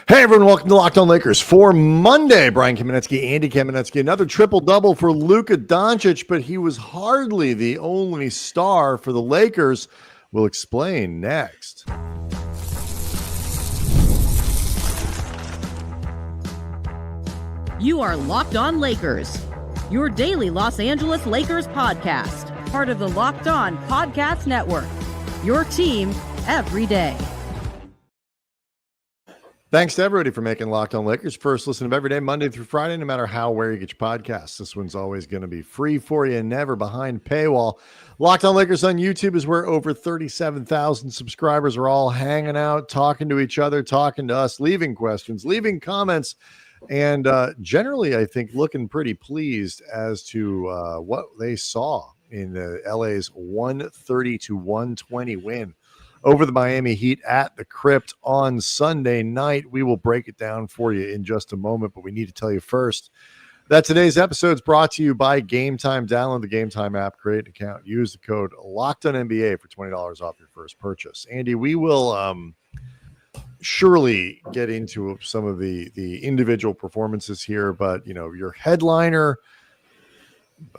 Hey everyone, welcome to Locked On Lakers for Monday. Brian Kamenetsky, Andy Kamenetsky, another triple-double for Luka Dončić, but he was hardly the only star for the Lakers. We'll explain next. You are Locked On Lakers, your daily Los Angeles Lakers podcast, part of the Locked On Podcast Network, your team every day. Thanks to everybody for making Locked On Lakers first listen of every day, Monday through Friday, no matter how, where you get your podcasts. This one's always going to be free for you and never behind paywall. Locked On Lakers on YouTube is where over 37,000 subscribers are all hanging out, talking to each other, talking to us, leaving questions, leaving comments, and generally, I think, looking pretty pleased as to what they saw in LA's 130-120 win over the Miami Heat at the Crypt on Sunday night. We will break it down for you in just a moment, but we need to tell you first that today's episode is brought to you by Game Time. Download the Game Time app, create an account, use the code LOCKEDONNBA for $20 off your first purchase. Andy, we will surely get into some of the individual performances here, but your headliner,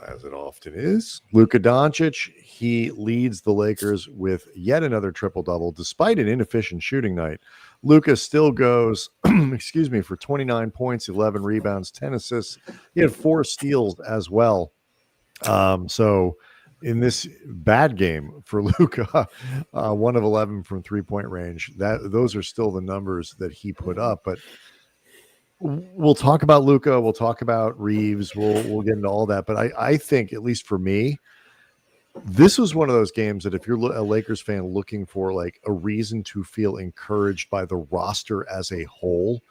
as it often is, Luka Dončić. He leads the Lakers with yet another triple-double. Despite an inefficient shooting night, Luka still goes, for 29 points, 11 rebounds, 10 assists. He had 4 steals as well. So in this bad game for Luka, 1 of 11 from three-point range, those are still the numbers that he put up. But we'll talk about Luka. We'll talk about Reaves. We'll get into all that. But I think, at least for me, this was one of those games that if you're a Lakers fan looking for like a reason to feel encouraged by the roster as a whole,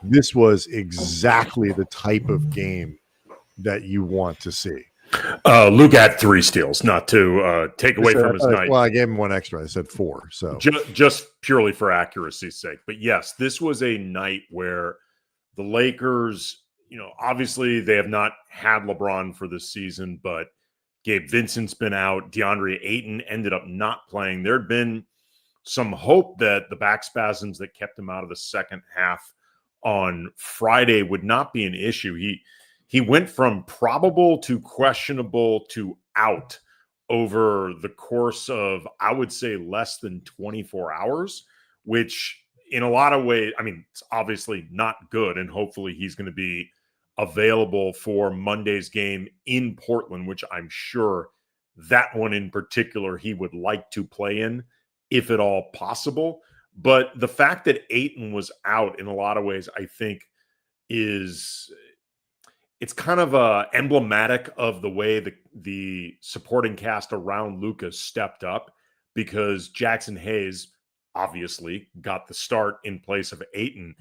this was exactly the type of game that you want to see. Luka had 3 steals, not to take away from his night. Well, I gave him 1 extra. I said 4. So just purely for accuracy's sake. But yes, this was a night where the Lakers, obviously they have not had LeBron for this season, but Gabe Vincent's been out. Deandre Ayton ended up not playing. There had been some hope that the back spasms that kept him out of the second half on Friday would not be an issue. He went from probable to questionable to out over the course of, I would say, less than 24 hours, which in a lot of ways, it's obviously not good, and hopefully he's going to be available for Monday's game in Portland, which I'm sure that one in particular he would like to play in, if at all possible. But the fact that Ayton was out in a lot of ways, I think, it's kind of emblematic of the way the supporting cast around Luka stepped up, because Jaxson Hayes obviously got the start in place of Ayton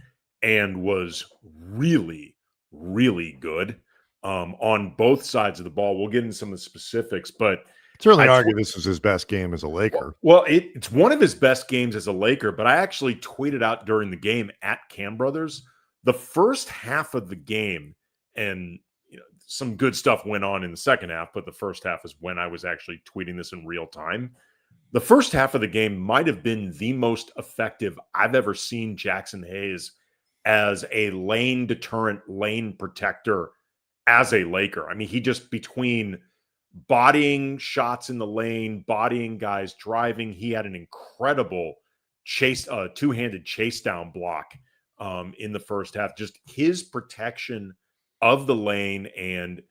and was really, really good on both sides of the ball. We'll get into some of the specifics, but certainly argue this is his best game as a Laker. Well, it's one of his best games as a Laker, but I actually tweeted out during the game at Cam Brothers, the first half of the game, and some good stuff went on in the second half, but the first half is when I was actually tweeting this in real time. The first half of the game might have been the most effective I've ever seen Jaxson Hayes as a lane deterrent, lane protector as a Laker. He just, between bodying shots in the lane, bodying guys driving, he had an incredible two-handed chase down block in the first half. Just his protection of the lane, and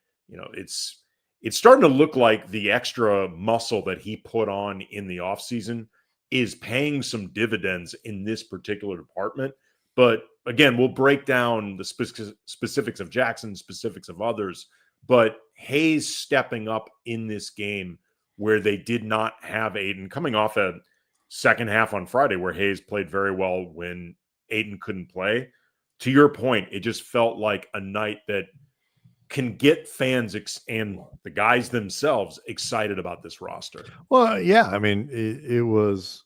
it's starting to look like the extra muscle that he put on in the offseason is paying some dividends in this particular department. But again, we'll break down the specifics of Jackson, specifics of others. But Hayes stepping up in this game where they did not have Ayton, coming off a second half on Friday where Hayes played very well when Ayton couldn't play. To your point, it just felt like a night that can get fans and the guys themselves excited about this roster. Well, yeah, it was,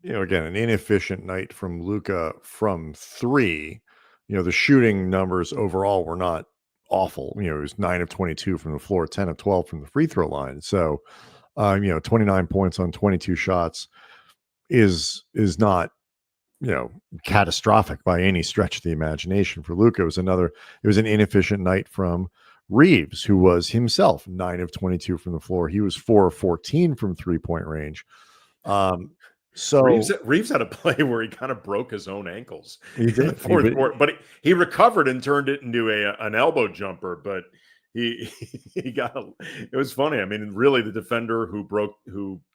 again, an inefficient night from Luka from 3. The shooting numbers overall were not awful. It was 9 of 22 from the floor, 10 of 12 from the free throw line. So, 29 points on 22 shots is not catastrophic by any stretch of the imagination for Luka. It was an inefficient night from Reaves, who was himself 9 of 22 from the floor. He was 4 of 14 from 3-point range. So Reaves had a play where he kind of broke his own ankles in the fourth quarter, but he recovered and turned it into an elbow jumper. But he got it was funny. I mean, really, the defender who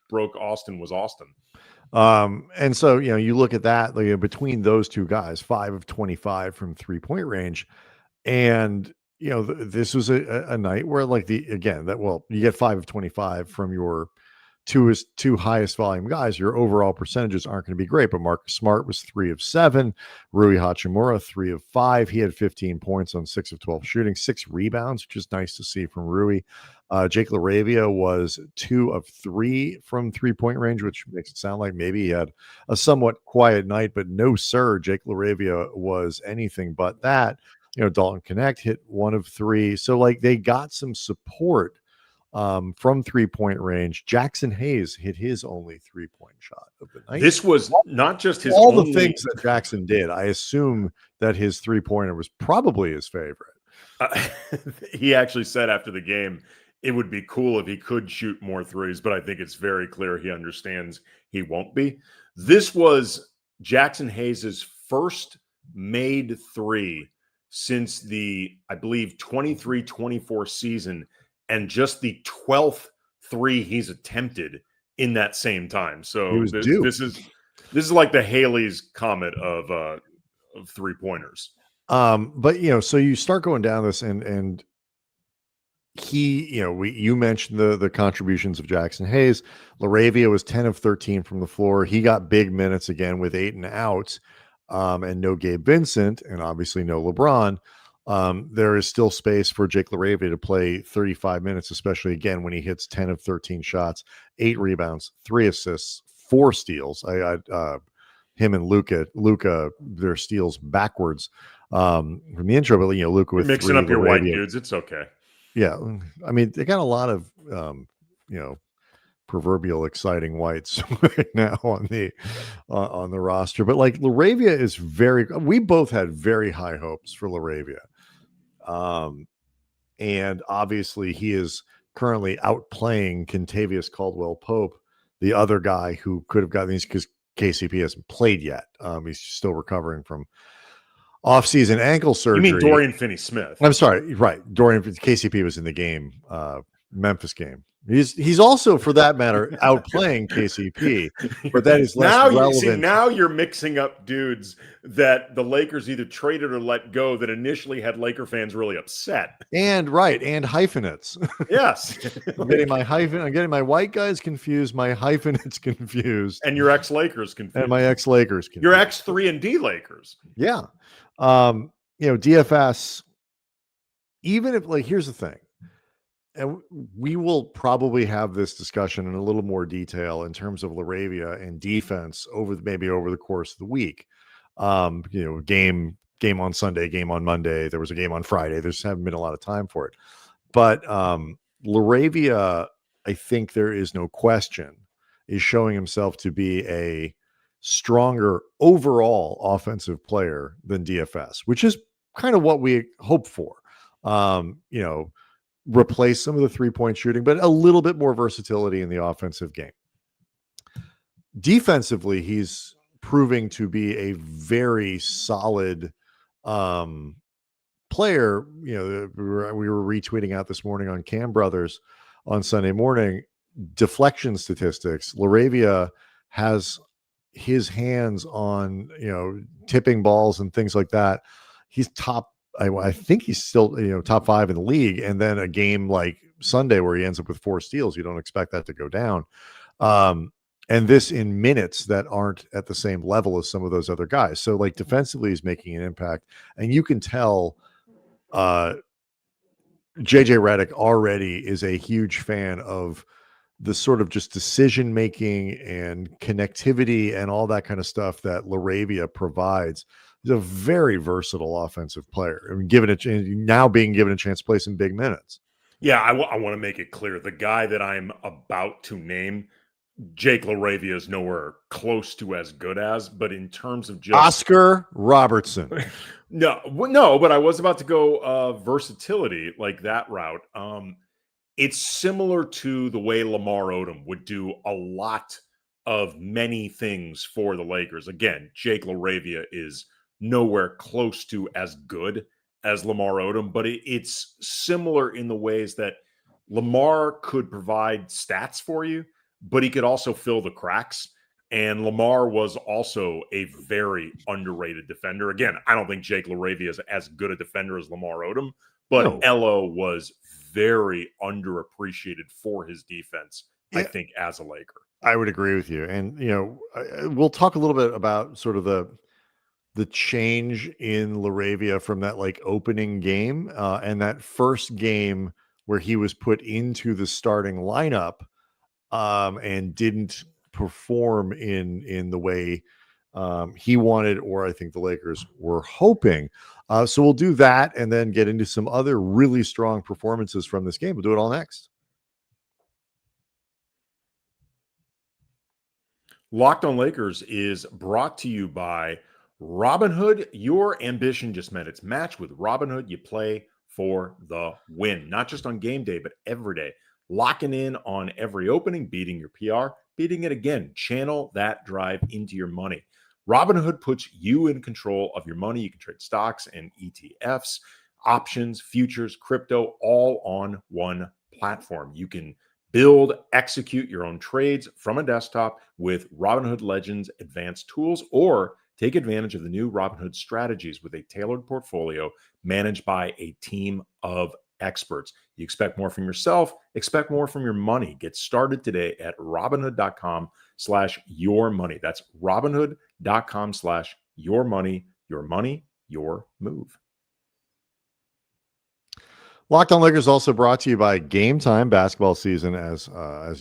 broke Austin was Austin. And so you look at that, between those two guys, 5 of 25 from 3-point range, and this was a night where you get 5 of 25 from your two highest volume guys. Your overall percentages aren't going to be great, but Marcus Smart was 3 of 7, Rui Hachimura 3 of 5. He had 15 points on 6 of 12 shooting, 6 rebounds, which is nice to see from Rui. Jake LaRavia was 2 of 3 from 3-point range, which makes it sound like maybe he had a somewhat quiet night, but no, sir. Jake LaRavia was anything but that. Dalton Connect hit 1 of 3. So they got some support from 3-point range. Jaxson Hayes hit his only 3-point shot of the night. This was not just his the things that Jaxson did. I assume that his 3-pointer was probably his favorite. He actually said after the game, it would be cool if he could shoot more threes, but I think it's very clear he understands he won't be. This was Jaxson Hayes' first made 3 since the, I believe, 23-24 season, and just the 12th 3 he's attempted in that same time. So this is like the Haley's Comet of 3-pointers. But so you start going down this, and he, you mentioned the contributions of Jaxson Hayes. LaRavia was 10 of 13 from the floor. He got big minutes again with Ayton out, and no Gabe Vincent, and obviously no LeBron. There is still space for Jake LaRavia to play 35 minutes, especially again when he hits 10 of 13 shots, 8 rebounds, 3 assists, 4 steals. Him and Luka, their steals backwards from the intro, but Luka with mixing 3, up your LaRavia. white dudes. It's okay. Yeah, I mean, they got a lot of proverbial exciting whites right now on the roster, but LaRavia is we both had very high hopes for LaRavia, and obviously he is currently outplaying Kentavious Caldwell-Pope, the other guy who could have gotten these, because KCP hasn't played yet. He's still recovering from off-season ankle surgery. You mean Dorian Finney-Smith? I'm sorry, right? Dorian KCP was in the game, Memphis game. He's also, for that matter, outplaying KCP, but that is less relevant. Now you're mixing up dudes that the Lakers either traded or let go that initially had Laker fans really upset. And hyphenates. Yes. I'm getting my white guys confused, my hyphenates confused, and your ex-Lakers confused. And my ex-Lakers confused. Your ex-3 and D Lakers. Yeah. DFS, even if here's the thing, and we will probably have this discussion in a little more detail in terms of LaRavia and defense over the course of the week. Game on Sunday, game on Monday. There was a game on Friday. There's haven't been a lot of time for it, but LaRavia, I think there is no question, is showing himself to be a stronger overall offensive player than DFS, which is kind of what we hope for. Replace some of the 3-point shooting, but a little bit more versatility in the offensive game. Defensively, he's proving to be a very solid player. We were retweeting out this morning on Cam Brothers on Sunday morning deflection statistics. LaRavia has his hands on, tipping balls and things like that. He's top. I think he's still, top 5 in the league. And then a game like Sunday where he ends up with 4 steals, you don't expect that to go down. And this in minutes that aren't at the same level as some of those other guys. So defensively, he's making an impact, and you can tell JJ Redick already is a huge fan of the sort of just decision making and connectivity and all that kind of stuff that LaRavia provides. He's a very versatile offensive player. I mean, being given a chance to play some big minutes. Yeah, I want to make it clear. The guy that I'm about to name Jake LaRavia is nowhere close to as good as, but in terms of just Oscar Robertson. no, but I was about to go versatility like that route. It's similar to the way Lamar Odom would do a lot of many things for the Lakers. Again, Jake LaRavia is nowhere close to as good as Lamar Odom, but it's similar in the ways that Lamar could provide stats for you, but he could also fill the cracks. And Lamar was also a very underrated defender. Again, I don't think Jake LaRavia is as good a defender as Lamar Odom, but Elo was very underappreciated for his defense, I think, as a Laker. I would agree with you. And, we'll talk a little bit about sort of the change in LaRavia from that like opening game and that first game where he was put into the starting lineup and didn't perform in the way he wanted, or I think the Lakers were hoping. So we'll do that and then get into some other really strong performances from this game. We'll do it all next. Locked on Lakers is brought to you by Robinhood. Your ambition just met its match with Robinhood. You play for the win, not just on game day, but every day. Locking in on every opening, beating your PR, beating it again. Channel that drive into your money. Robinhood puts you in control of your money. You can trade stocks and ETFs, options, futures, crypto, all on one platform. You can build, execute your own trades from a desktop with Robinhood Legends advanced tools, or take advantage of the new Robinhood strategies with a tailored portfolio managed by a team of experts. You expect more from yourself, expect more from your money. Get started today at Robinhood.com/yourmoney. That's Robinhood.com/yourmoney. Your money, your move. Locked on Lakers also brought to you by Game Time. Basketball season, as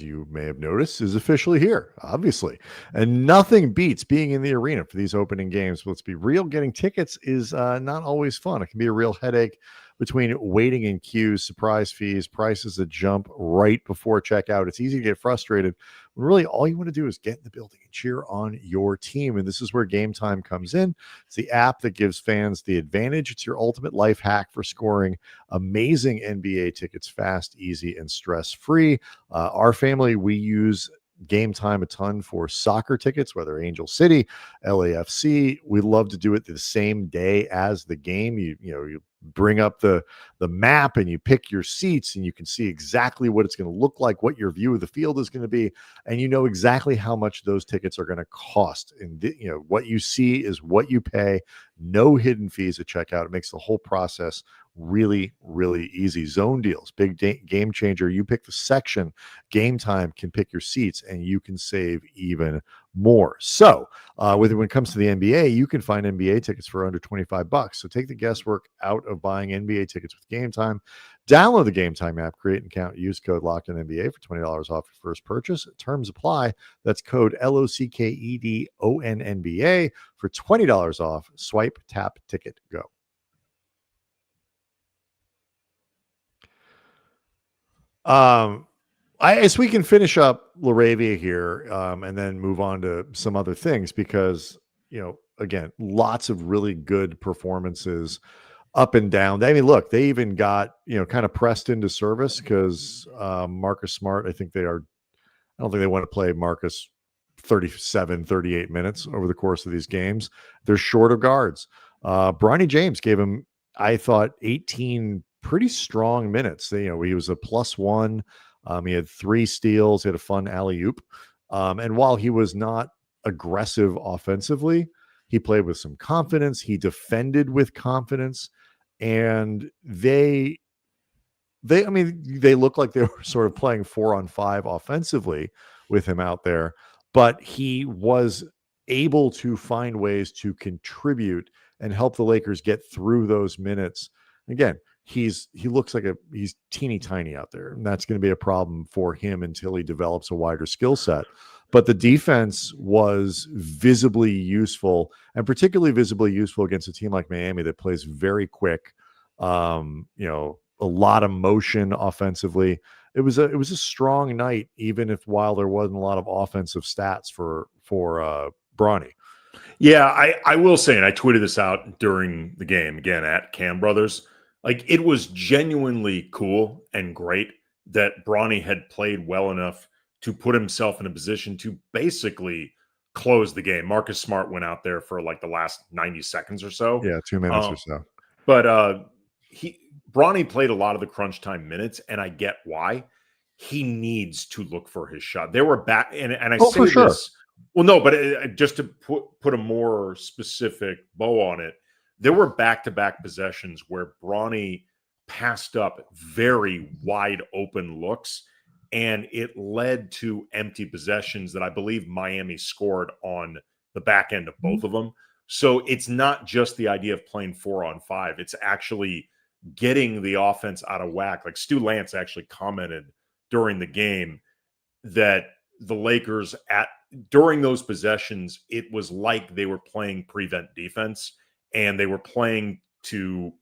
you may have noticed, is officially here, obviously. And nothing beats being in the arena for these opening games. Let's be real, getting tickets is not always fun. It can be a real headache between waiting in queues, surprise fees, prices that jump right before checkout. It's easy to get frustrated when really all you want to do is get in the building and cheer on your team. And this is where Game Time comes in. It's the app that gives fans the advantage. It's your ultimate life hack for scoring amazing NBA tickets fast, easy, and stress-free. Our family, we use Game Time a ton for soccer tickets, whether Angel City, LAFC. We love to do it the same day as the game. You bring up the map and you pick your seats, and you can see exactly what it's going to look like, what your view of the field is going to be, and you know exactly how much those tickets are going to cost. And what you see is what you pay. No hidden fees at checkout. It makes the whole process really, really easy. Zone deals, big game changer. You pick the section, Game Time can pick your seats, and you can save even more. So when it comes to the NBA, you can find NBA tickets for under $25. So take the guesswork out of buying NBA tickets with Game Time. Download the Game Time app, create an account, use code LOCKEDONNBA for $20 off your first purchase. Terms apply. That's code LOCKEDONNBA for $20 off. Swipe, tap, ticket, go. As we can finish up LaRavia here and then move on to some other things, because, again, lots of really good performances up and down. I mean, look, they even got, kind of pressed into service because Marcus Smart, I don't think they want to play Marcus 37, 38 minutes over the course of these games. They're short of guards. Bronny James gave him, I thought, 18 pretty strong minutes. He was a +1. He had 3 steals. He had a fun alley-oop. And while he was not aggressive offensively, he played with some confidence. He defended with confidence. And they look like they were sort of playing 4-on-5 offensively with him out there. But he was able to find ways to contribute and help the Lakers get through those minutes. Again, he looks like he's teeny tiny out there, and that's going to be a problem for him until he develops a wider skill set. But the defense was visibly useful, and particularly visibly useful against a team like Miami that plays very quick, a lot of motion offensively. it was a strong night, even if while there wasn't a lot of offensive stats for Bronny. Yeah, I will say, and I tweeted this out during the game again at Cam Brothers. Like, it was genuinely cool and great that Bronny had played well enough to put himself in a position to basically close the game. Marcus Smart went out there for like the last 90 seconds or so. Yeah, 2 minutes or so. But Bronny played a lot of the crunch time minutes, and I get why. He needs to look for his shot. There were back, and I say for sure. this. Well, no, but just to put a more specific bow on it, there were back-to-back possessions where Bronny passed up very wide open looks, and it led to empty possessions that I believe Miami scored on the back end of both of them. So it's not just the idea of playing 4-on-5. It's actually getting the offense out of whack. Like Stu Lance actually commented during the game that the Lakers during those possessions, it was like they were playing prevent defense and they were playing to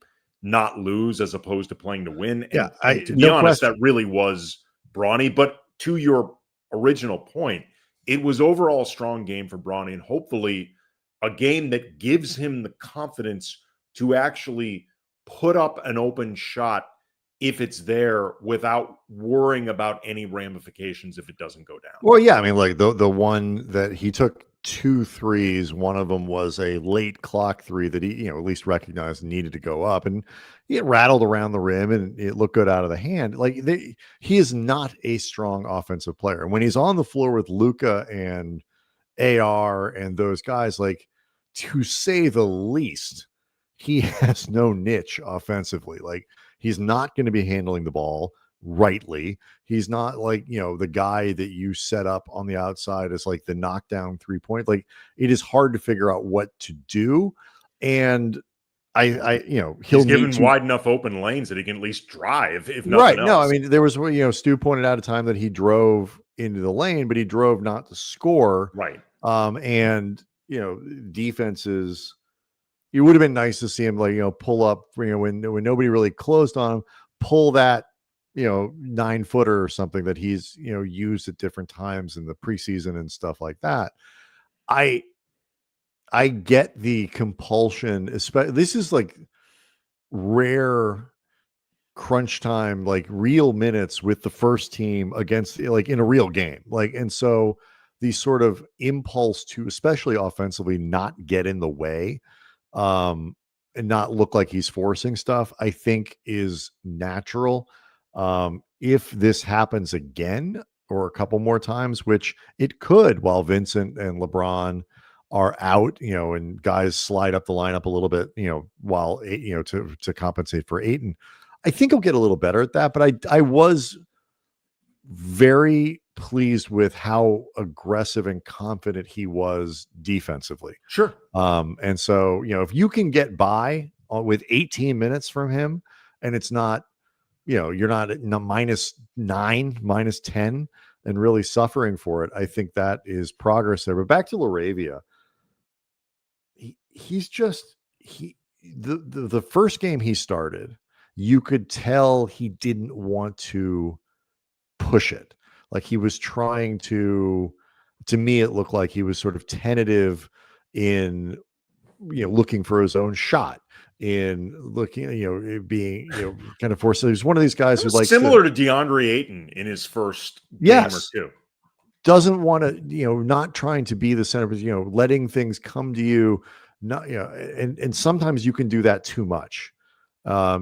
not lose as opposed to playing to win. And to be honest, that really was Bronny. But to your original point, it was overall a strong game for Bronny, and hopefully a game that gives him the confidence to actually put up an open shot if it's there without worrying about any ramifications if it doesn't go down. Well, yeah, I mean, like the one that he took 2 threes, one of them was a late clock three that he, at least recognized needed to go up, and it rattled around the rim and it looked good out of the hand. Like he is not a strong offensive player. And when he's on the floor with Luka and AR and those guys, like, to say the least, he has no niche offensively. Like, he's not going to be handling the ball rightly. He's not like, the guy that you set up on the outside as like the knockdown 3-point. Like, it is hard to figure out what to do. And he's given wide enough open lanes that he can at least drive, if nothing right. else. No, I mean, there was, Stu pointed out a time that he drove into the lane, but he drove not to score. Right. And, defenses, it would have been nice to see him pull up, when nobody really closed on him, pull that, 9-footer or something that he's, used at different times in the preseason and stuff like that. I get the compulsion, especially this is like rare crunch time, like real minutes with the first team against, like, in a real game. Like, and so the sort of impulse to, especially offensively, not get in the way, and not look like he's forcing stuff, I think is natural. If this happens again or a couple more times, which it could, while Vincent and LeBron are out, and guys slide up the lineup a little bit, while, to compensate for Ayton, I think he'll get a little better at that. But I was very pleased with how aggressive and confident he was defensively. Sure. And so, if you can get by with 18 minutes from him, and it's not, you're not at -9, -10 and really suffering for it, I think that is progress there. But back to LaRavia, he's just, the first game he started, you could tell he didn't want to push it. Like, he was trying to me, it looked like he was sort of tentative in, looking for his own shot, in looking, being, kind of forced. So he's one of these guys who, like, similar to DeAndre Ayton in his first game or two. Doesn't want to, not trying to be the center, but, letting things come to you. Not, and sometimes you can do that too much.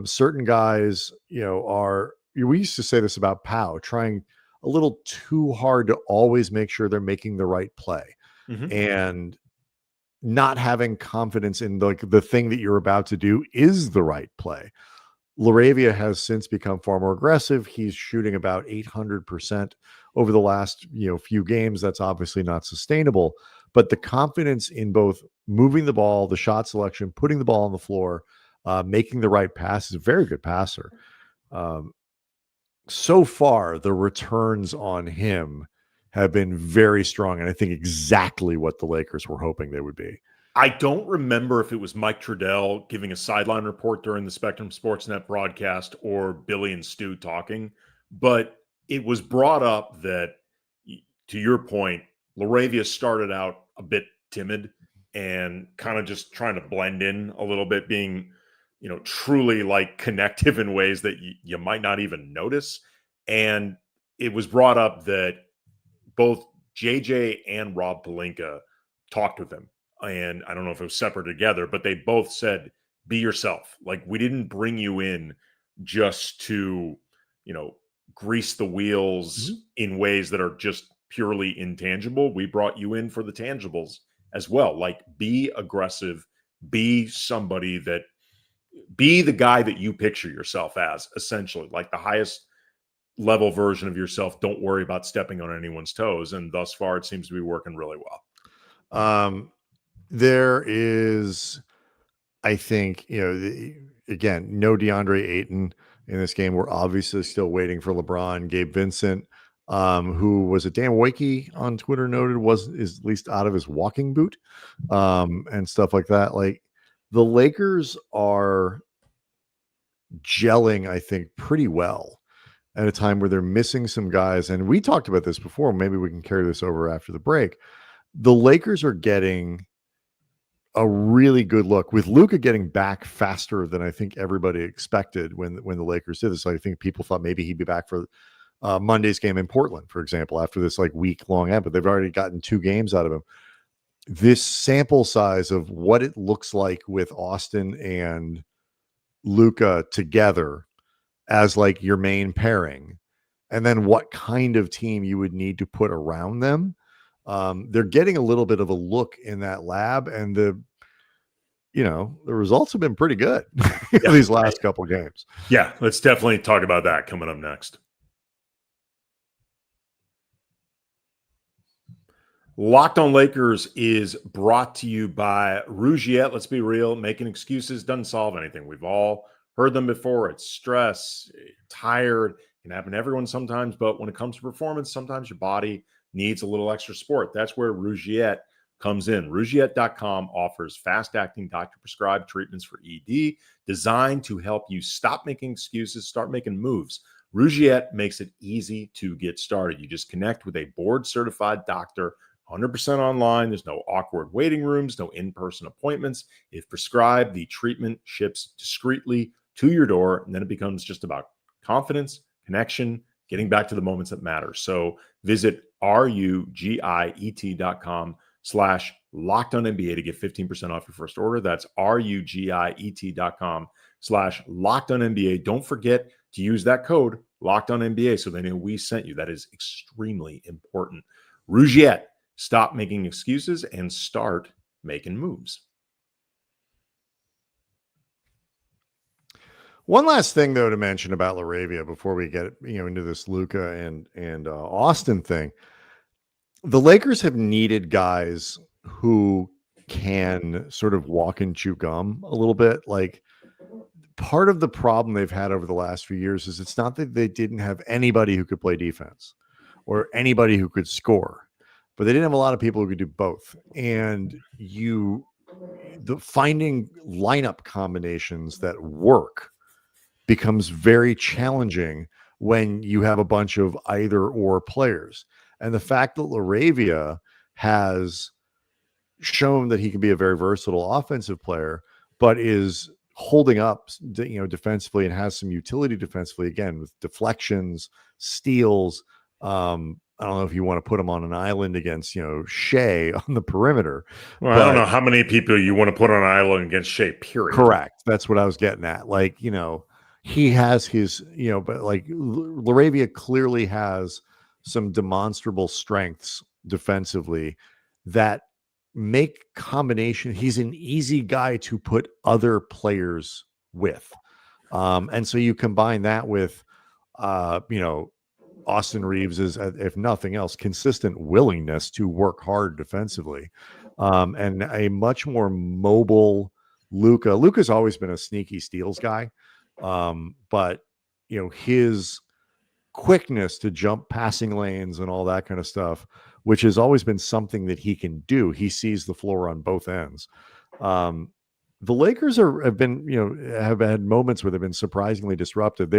Certain guys, we used to say this about Pau, trying a little too hard to always make sure they're making the right play, and not having confidence in the thing that you're about to do is the right play. LaRavia has since become far more aggressive. He's shooting about 800% over the last, few games. That's obviously not sustainable, but the confidence in both moving the ball, the shot selection, putting the ball on the floor, making the right pass, is a very good passer. So far, the returns on him have been very strong, and I think exactly what the Lakers were hoping they would be. I don't remember if it was Mike Trudell giving a sideline report during the Spectrum Sportsnet broadcast or Billy and Stu talking, but it was brought up that, to your point, LaRavia started out a bit timid and kind of just trying to blend in a little bit, being, truly like connective in ways that you might not even notice. And it was brought up that both JJ and Rob Pelinka talked with him. And I don't know if it was separate or together, but they both said, be yourself. Like, we didn't bring you in just to, grease the wheels in ways that are just purely intangible. We brought you in for the tangibles as well. Like, be aggressive, be the guy that you picture yourself as, essentially, like the highest level version of yourself. Don't worry about stepping on anyone's toes. And thus far, it seems to be working really well. There is, I think, again, no DeAndre Ayton in this game. We're obviously still waiting for LeBron. Gabe Vincent, who was a Dan Wakey on Twitter noted is at least out of his walking boot, and stuff like that. Like, the Lakers are gelling, I think, pretty well at a time where they're missing some guys. And we talked about this before. Maybe we can carry this over after the break. The Lakers are getting a really good look with Luka getting back faster than I think everybody expected when the Lakers did this. I think people thought maybe he'd be back for Monday's game in Portland, for example, after this like week-long end, but they've already gotten 2 games out of him. This sample size of what it looks like with Austin and Luka together as like your main pairing, and then what kind of team you would need to put around them. They're getting a little bit of a look in that lab, and the results have been pretty good these last couple of games. Yeah, let's definitely talk about that coming up next. Locked on Lakers is brought to you by Rougiette. Let's be real. Making excuses doesn't solve anything. We've all heard them before. It's stress, tired. It can happen to everyone sometimes. But when it comes to performance, sometimes your body needs a little extra support. That's where Rougiette comes in. Rougiette.com offers fast-acting doctor-prescribed treatments for ED designed to help you stop making excuses, start making moves. Rougiette makes it easy to get started. You just connect with a board-certified doctor, 100% online. There's no awkward waiting rooms, no in-person appointments. If prescribed, the treatment ships discreetly to your door, and then it becomes just about confidence, connection, getting back to the moments that matter. So visit rugiet.com/LockedOnNBA to get 15% off your first order. That's rugiet.com/LockedOnNBA. Don't forget to use that code LockedOnNBA so they know we sent you. That is extremely important. Rougiette, stop making excuses and start making moves. One last thing, though, to mention about LaRavia before we get into this Luka and Austin thing. The Lakers have needed guys who can sort of walk and chew gum a little bit. Like, part of the problem they've had over the last few years is it's not that they didn't have anybody who could play defense or anybody who could score, but they didn't have a lot of people who could do both. And finding lineup combinations that work becomes very challenging when you have a bunch of either or players. And the fact that LaRavia has shown that he can be a very versatile offensive player, but is holding up, defensively and has some utility defensively, again, with deflections, steals. I don't know if you want to put him on an island against, Shea on the perimeter. Well, I don't know how many people you want to put on an island against Shea, period. Correct. That's what I was getting at. Like, he has his, but like LaRavia clearly has some demonstrable strengths defensively that make combination. He's an easy guy to put other players with. And so you combine that with, Austin Reaves is, if nothing else, consistent willingness to work hard defensively, and a much more mobile Luka. Luka's always been a sneaky steals guy, but his quickness to jump passing lanes and all that kind of stuff, which has always been something that he can do. He sees the floor on both ends. The Lakers have been, have had moments where they've been surprisingly disruptive.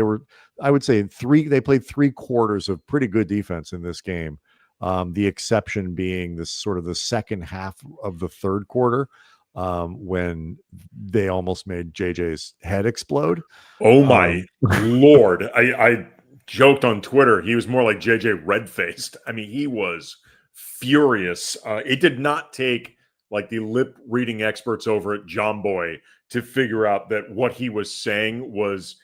I would say they played 3/4 of pretty good defense in this game. The exception being this sort of the second half of the third quarter, when they almost made JJ's head explode. Oh my Lord. I joked on Twitter, he was more like JJ red-faced. I mean, he was furious. It did not take like the lip reading experts over at John Boy to figure out that what he was saying was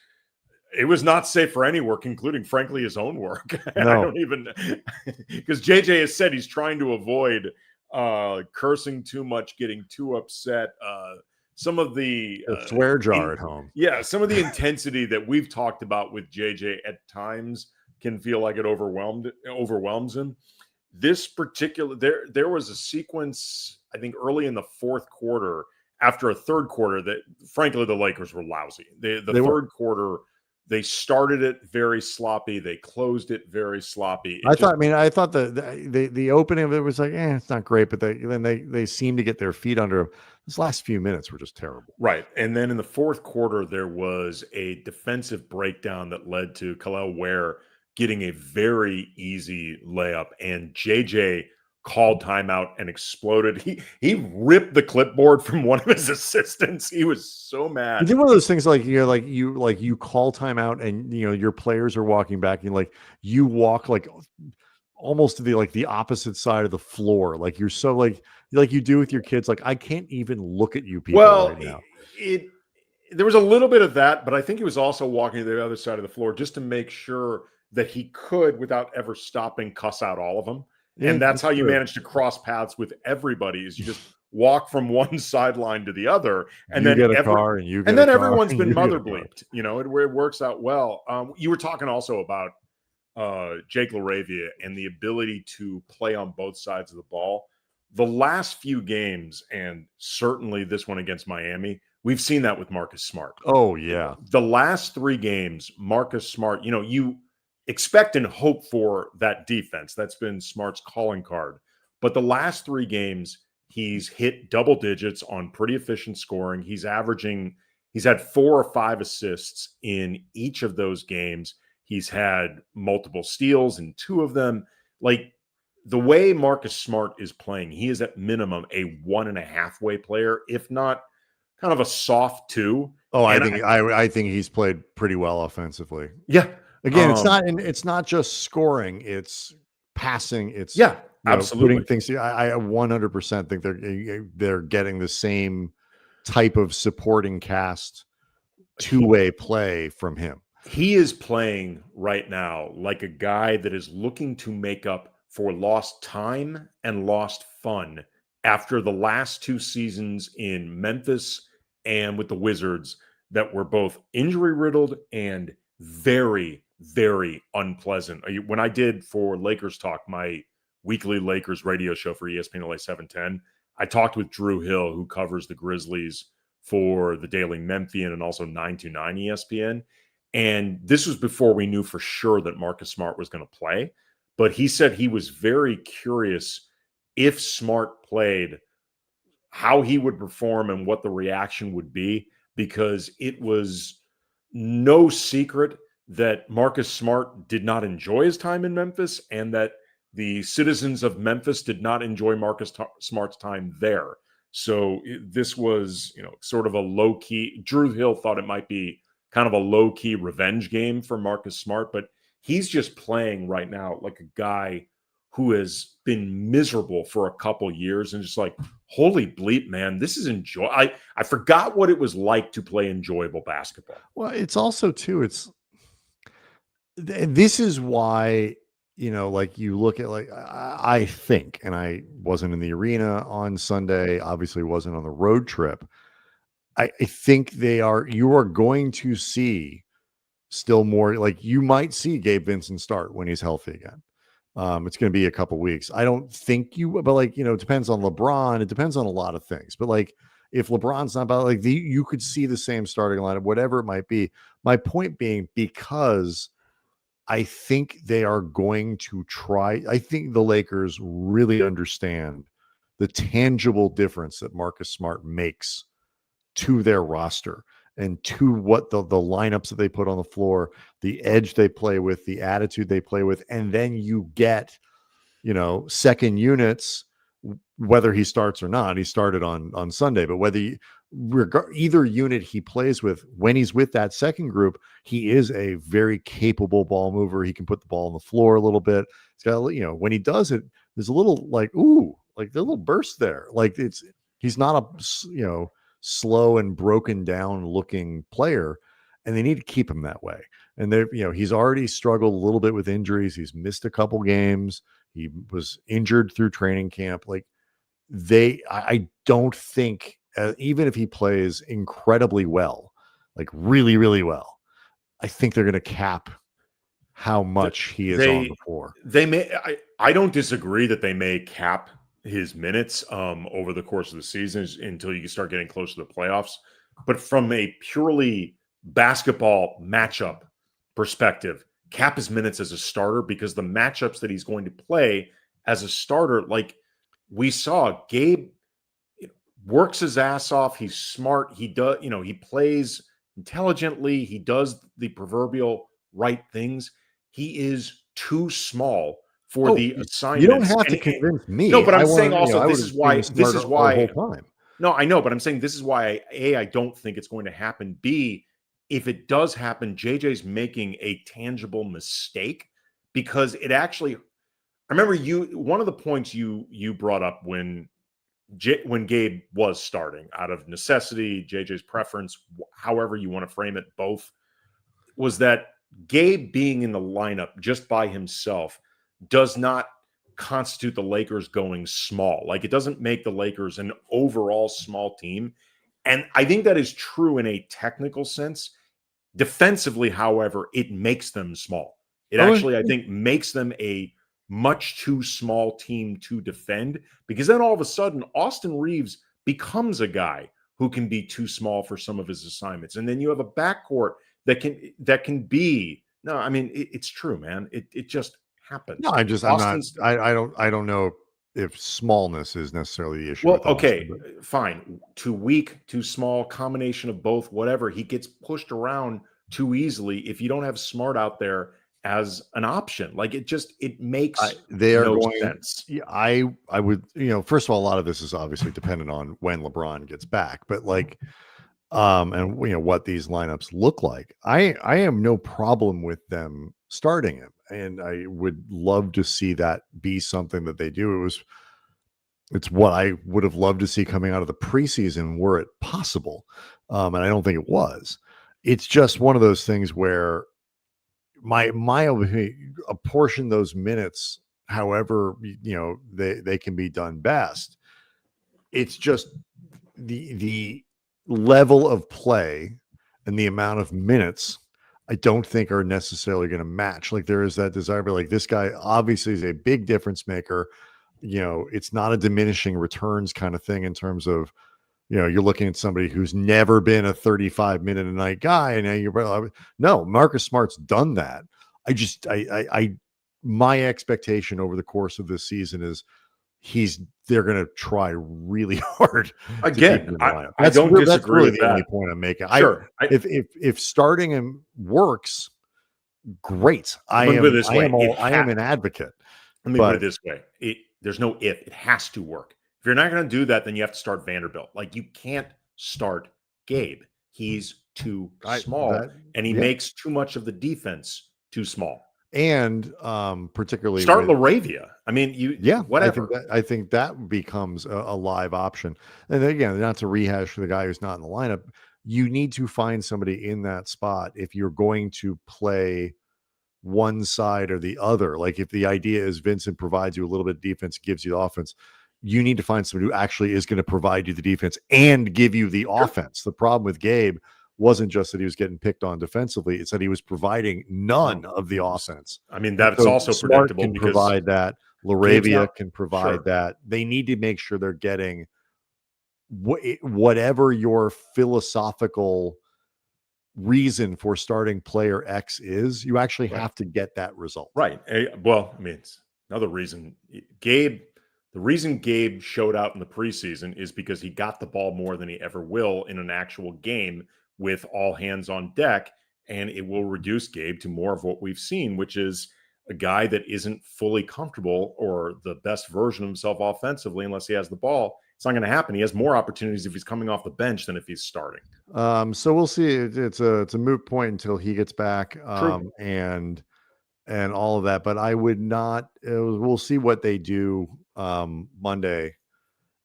not safe for any work, including frankly his own work. No. I don't even, because JJ has said he's trying to avoid cursing too much, getting too upset. Some of the swear jar at home. Yeah, some of the intensity that we've talked about with JJ at times can feel like it overwhelms him. This particular there was a sequence, I think, early in the fourth quarter after a third quarter that frankly the Lakers were lousy. The third quarter, they started it very sloppy. They closed it very sloppy. I thought the opening of it was like, it's not great, but they seemed to get their feet under them. These last few minutes were just terrible. Right. And then in the fourth quarter, there was a defensive breakdown that led to Khalil Ware getting a very easy layup, and JJ called timeout and exploded. He ripped the clipboard from one of his assistants. He was so mad. It's one of those things like you call timeout and your players are walking back and you walk like almost to the opposite side of the floor. Like you're so like you do with your kids. Like, I can't even look at you people right now. There was a little bit of that, but I think he was also walking to the other side of the floor just to make sure that he could, without ever stopping, cuss out all of them. Yeah, and that's how you manage to cross paths with everybody, is you just walk from one sideline to the other, and then everyone's been mother bleeped. It works out well. You were talking also about Jake LaRavia and the ability to play on both sides of the ball. The last few games, and certainly this one against Miami, we've seen that with Marcus Smart. Oh, yeah. The last 3 games, Marcus Smart, you expect and hope for that defense. That's been Smart's calling card. But the last 3 games, he's hit double digits on pretty efficient scoring. He's had 4 or 5 assists in each of those games. He's had multiple steals in 2 of them. Like, the way Marcus Smart is playing, he is at minimum a 1.5 way player, if not kind of a soft 2. Oh, I think he's played pretty well offensively. Yeah. Again, it's not just scoring; it's passing. It's absolutely putting things. I 100% think they're getting the same type of supporting cast 2-way play from him. He is playing right now like a guy that is looking to make up for lost time and lost fun after the last 2 seasons in Memphis and with the Wizards that were both injury riddled and very, very unpleasant. When I did for Lakers Talk, my weekly Lakers radio show for ESPN LA 710, I talked with Drew Hill, who covers the Grizzlies for the Daily Memphian and also 929 ESPN. And this was before we knew for sure that Marcus Smart was going to play. But he said he was very curious if Smart played, how he would perform and what the reaction would be, because it was no secret that Marcus Smart did not enjoy his time in Memphis and that the citizens of Memphis did not enjoy Marcus Smart's time there. So this was, sort of a low-key, Drew Hill thought it might be kind of a low-key revenge game for Marcus Smart, but he's just playing right now like a guy who has been miserable for a couple years and just like, holy bleep, man, this is I forgot what it was like to play enjoyable basketball. Well, it's also too, this is why, you look at I think, and I wasn't in the arena on Sunday, obviously wasn't on the road trip. I think you are going to see still more, you might see Gabe Vincent start when he's healthy again. It's going to be a couple weeks. I don't think but it depends on LeBron. It depends on a lot of things, but if LeBron's not about you could see the same starting lineup, whatever it might be. My point being, because I think they are going to try. I think the Lakers really understand the tangible difference that Marcus Smart makes to their roster and to what the lineups that they put on the floor, the edge they play with, the attitude they play with, and then you get, second units, whether he starts or not. He started on Sunday, but either unit he plays with, when he's with that second group, he is a very capable ball mover. He can put the ball on the floor a little bit. He's got, when he does it, there's a little like there's a little burst there. Like he's not a slow and broken down looking player, and they need to keep him that way. And he's already struggled a little bit with injuries. He's missed a couple games. He was injured through training camp. Like I don't think, even if he plays incredibly well, like really, really well, I think they're going to cap how much he is on the floor. I don't disagree that they may cap his minutes over the course of the season until you start getting close to the playoffs. But from a purely basketball matchup perspective, cap his minutes as a starter, because the matchups that he's going to play as a starter, like we saw, Gabe works his ass off. He's smart. He does, he plays intelligently. He does the proverbial right things. He is too small for the assignments. You don't have to convince me. No, but I'm saying also this is why the whole time. No, I know, but I'm saying this is why I don't think it's going to happen. B, if it does happen, JJ's making a tangible mistake, because it actually, I remember one of the points you brought up when Gabe was starting out of necessity, JJ's preference, however you want to frame it, both, was that Gabe being in the lineup just by himself does not constitute the Lakers going small. Like, it doesn't make the Lakers an overall small team. And I think that is true in a technical sense. Defensively, however, it makes them small. It actually, I think, makes them a much too small team to defend, because then all of a sudden Austin Reaves becomes a guy who can be too small for some of his assignments. And then you have a backcourt that can be, no, I mean, it's true, man. It just happens. No, I don't know if smallness is necessarily the issue. Well, okay, fine. Too weak, too small, combination of both, whatever. He gets pushed around too easily if you don't have Smart out there as an option. Like, it makes no sense. Yeah, I would, first of all, a lot of this is obviously dependent on when LeBron gets back, but like, and what these lineups look like. I have no problem with them starting him, and I would love to see that be something that they do. It's what I would have loved to see coming out of the preseason, were it possible. And I don't think it was. It's just one of those things where my apportion those minutes however they can be done best. It's just the level of play and the amount of minutes I don't think are necessarily going to match. Like, there is that desire, but like, this guy obviously is a big difference maker. It's not a diminishing returns kind of thing in terms of, you're looking at somebody who's never been a 35-minute a night guy, and no, Marcus Smart's done that. My expectation over the course of this season is they're going to try really hard. Again, I don't disagree. That's really with the that. only point I'm making. Sure. If starting him works, great. I am an advocate. Let me put it this way. There's no if. It has to work. If you're not going to do that, then you have to start Vanderbilt. Like, you can't start Gabe. He's too small, and he makes too much of the defense too small. And particularly start LaRavia. I mean, whatever. I think that becomes a live option. And again, not to rehash for the guy who's not in the lineup, you need to find somebody in that spot if you're going to play one side or the other. Like, if the idea is Vincent provides you a little bit of defense, gives you the offense, you need to find somebody who actually is going to provide you the defense and give you the offense. The problem with Gabe wasn't just that he was getting picked on defensively; it's that he was providing none of the offense. I mean, that's also Smart predictable. Can provide that. LaRavia can provide that. They need to make sure they're getting whatever your philosophical reason for starting player X is. You actually have to get that result. Right. Well, I mean, it's another reason. Gabe, The reason Gabe showed out in the preseason is because he got the ball more than he ever will in an actual game with all hands on deck, and it will reduce Gabe to more of what we've seen, which is a guy that isn't fully comfortable or the best version of himself offensively unless he has the ball. It's not going to happen. He has more opportunities if he's coming off the bench than if he's starting. So we'll see. It's a moot point until he gets back, True. and all of that. But I would not. We'll see what they do Monday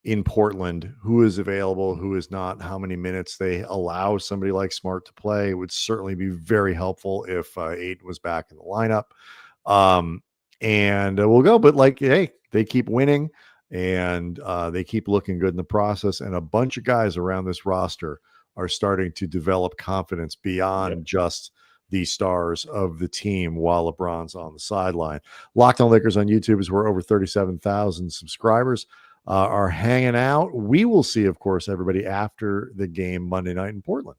in Portland. Who is available? Who is not? How many minutes they allow somebody like Smart to play? It would certainly be very helpful if Ayton was back in the lineup. And we'll go. But like, hey, they keep winning. And they keep looking good in the process. And a bunch of guys around this roster are starting to develop confidence beyond just the stars of the team while LeBron's on the sideline. Locked On Lakers on YouTube is where over 37,000 subscribers are hanging out. We will see, of course, everybody after the game Monday night in Portland.